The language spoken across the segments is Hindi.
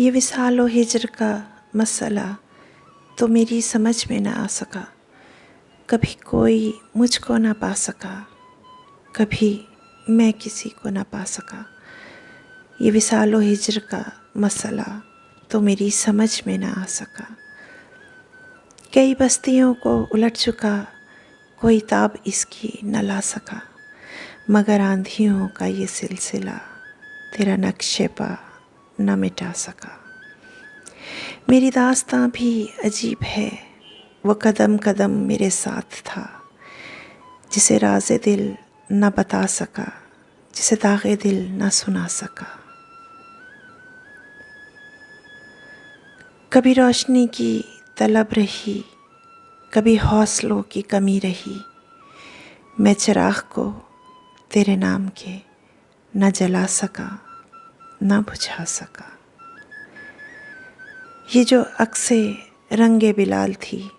ये विसाल व हिजर का मसला तो मेरी समझ में न आ सका। कभी कोई मुझको न पा सका, कभी मैं किसी को न पा सका। ये विसाल व हिजर का मसला तो मेरी समझ में न आ सका। कई बस्तियों को उलट चुका, कोई ताब इसकी न ला सका। मगर आंधियों का ये सिलसिला तेरा नक्शे पा न मिटा सका। मेरी दास्तां भी अजीब है, वो कदम कदम मेरे साथ था, जिसे राज़े दिल न बता सका, जिसे दाग़े दिल न सुना सका। कभी रोशनी की तलब रही, कभी हौसलों की कमी रही। मैं चिराग को तेरे नाम के न जला सका, न बुझा सका। ये जो अक्से रंगे बिलाल थी,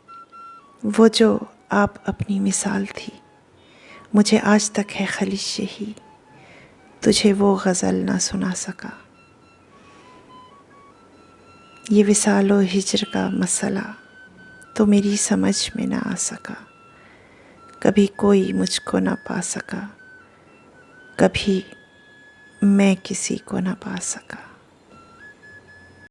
वो जो आप अपनी मिसाल थी, मुझे आज तक है खलिश यही, तुझे वो गज़ल ना सुना सका। ये विसाल व हिजर का मसला तो मेरी समझ में ना आ सका। कभी कोई मुझको ना पा सका, कभी मैं किसी को ना पा सका।